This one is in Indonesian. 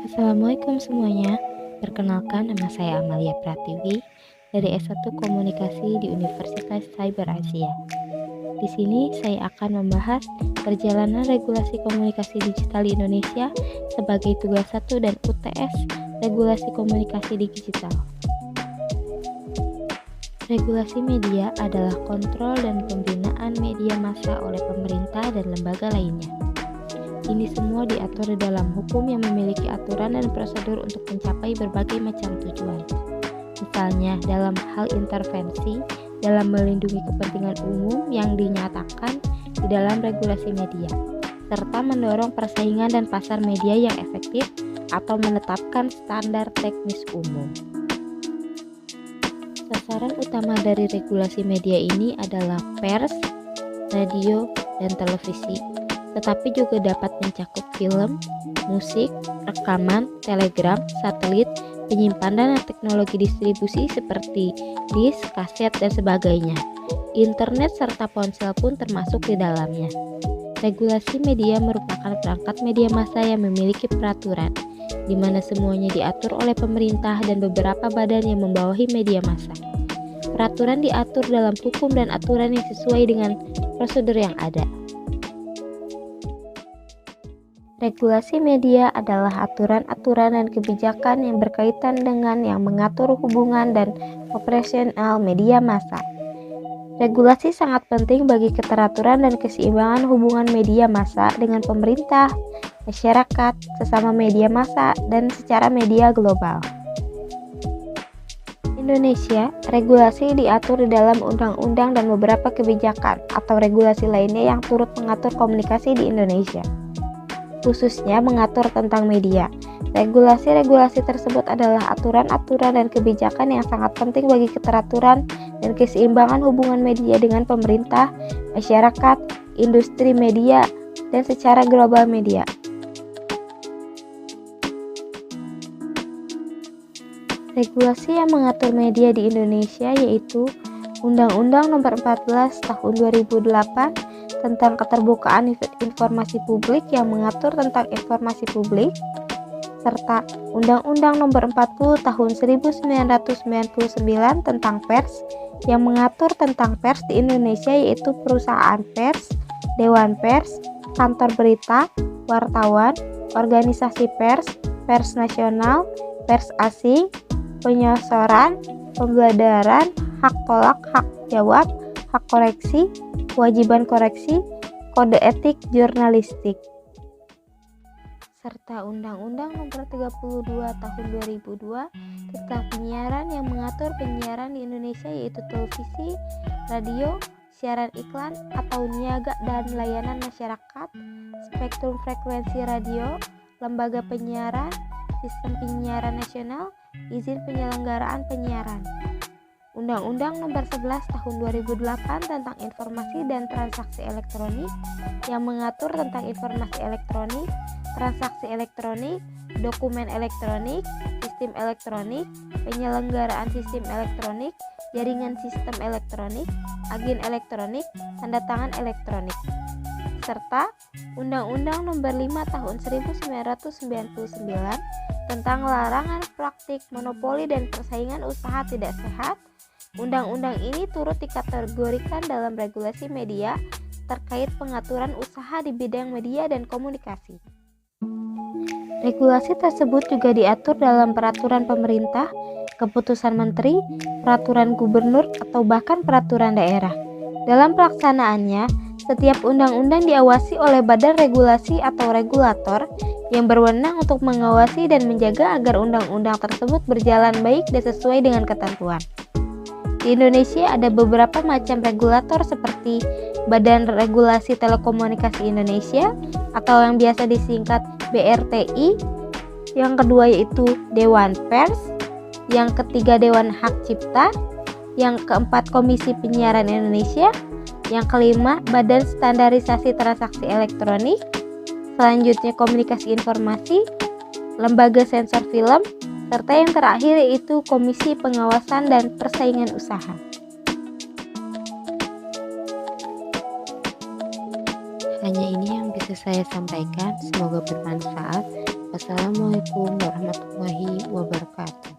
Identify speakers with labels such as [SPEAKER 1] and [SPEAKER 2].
[SPEAKER 1] Assalamualaikum semuanya. Perkenalkan, nama saya Amalia Pratiwi dari S1 Komunikasi di Universitas Cyber Asia. Di sini saya akan membahas perjalanan regulasi komunikasi digital di Indonesia sebagai tugas 1 dan UTS Regulasi Komunikasi Digital. Regulasi media adalah kontrol dan pembinaan media massa oleh pemerintah dan lembaga lainnya. Ini semua diatur dalam hukum yang memiliki aturan dan prosedur untuk mencapai berbagai macam tujuan. Misalnya, dalam hal intervensi, dalam melindungi kepentingan umum yang dinyatakan di dalam regulasi media, serta mendorong persaingan dan pasar media yang efektif atau menetapkan standar teknis umum. Sasaran utama dari regulasi media ini adalah pers, radio, dan televisi, tetapi juga dapat mencakup film, musik, rekaman, telegram, satelit, penyimpanan dan teknologi distribusi seperti disk, kaset, dan sebagainya. Internet serta ponsel pun termasuk di dalamnya. Regulasi media merupakan perangkat media massa yang memiliki peraturan, di mana semuanya diatur oleh pemerintah dan beberapa badan yang membawahi media massa. Peraturan diatur dalam hukum dan aturan yang sesuai dengan prosedur yang ada. Regulasi media adalah aturan-aturan dan kebijakan yang berkaitan dengan yang mengatur hubungan dan operasional media massa. Regulasi sangat penting bagi keteraturan dan keseimbangan hubungan media massa dengan pemerintah, masyarakat, sesama media massa, dan secara media global. Indonesia, regulasi diatur di dalam undang-undang dan beberapa kebijakan atau regulasi lainnya yang turut mengatur komunikasi di Indonesia, khususnya mengatur tentang media. Regulasi-regulasi tersebut adalah aturan-aturan dan kebijakan yang sangat penting bagi keteraturan dan keseimbangan hubungan media dengan pemerintah, masyarakat, industri media, dan secara global media. Regulasi yang mengatur media di Indonesia yaitu Undang-Undang Nomor 14 Tahun 2008 tentang keterbukaan informasi publik yang mengatur tentang informasi publik, serta Undang-Undang Nomor 40 Tahun 1999 tentang pers yang mengatur tentang pers di Indonesia yaitu perusahaan pers, dewan pers, kantor berita, wartawan, organisasi pers, pers nasional, pers asing, penyosoran, pembelajaran, hak tolak, hak jawab, hak koreksi, kewajiban koreksi, kode etik jurnalistik, serta Undang-Undang Nomor 32 Tahun 2002 tentang penyiaran yang mengatur penyiaran di Indonesia yaitu televisi, radio, siaran iklan atau niaga dan layanan masyarakat, spektrum frekuensi radio, lembaga penyiaran, sistem penyiaran nasional, izin penyelenggaraan penyiaran. Undang-Undang Nomor 11 Tahun 2008 tentang informasi dan transaksi elektronik yang mengatur tentang informasi elektronik, transaksi elektronik, dokumen elektronik, sistem elektronik, penyelenggaraan sistem elektronik, jaringan sistem elektronik, agen elektronik, tanda tangan elektronik, serta Undang-Undang Nomor 5 Tahun 1999 tentang larangan praktik monopoli dan persaingan usaha tidak sehat. Undang-undang ini turut dikategorikan dalam regulasi media terkait pengaturan usaha di bidang media dan komunikasi. Regulasi tersebut juga diatur dalam peraturan pemerintah, keputusan menteri, peraturan gubernur, atau bahkan peraturan daerah. Dalam pelaksanaannya, setiap undang-undang diawasi oleh badan regulasi atau regulator yang berwenang untuk mengawasi dan menjaga agar undang-undang tersebut berjalan baik dan sesuai dengan ketentuan. Di Indonesia ada beberapa macam regulator seperti Badan Regulasi Telekomunikasi Indonesia atau yang biasa disingkat BRTI, yang kedua yaitu Dewan Pers, yang ketiga Dewan Hak Cipta, yang keempat Komisi Penyiaran Indonesia, yang kelima Badan Standarisasi Transaksi Elektronik, selanjutnya Komunikasi Informasi, Lembaga Sensor Film, serta yang terakhir yaitu Komisi Pengawasan dan Persaingan Usaha. Hanya ini yang bisa saya sampaikan, semoga bermanfaat.
[SPEAKER 2] Wassalamualaikum warahmatullahi wabarakatuh.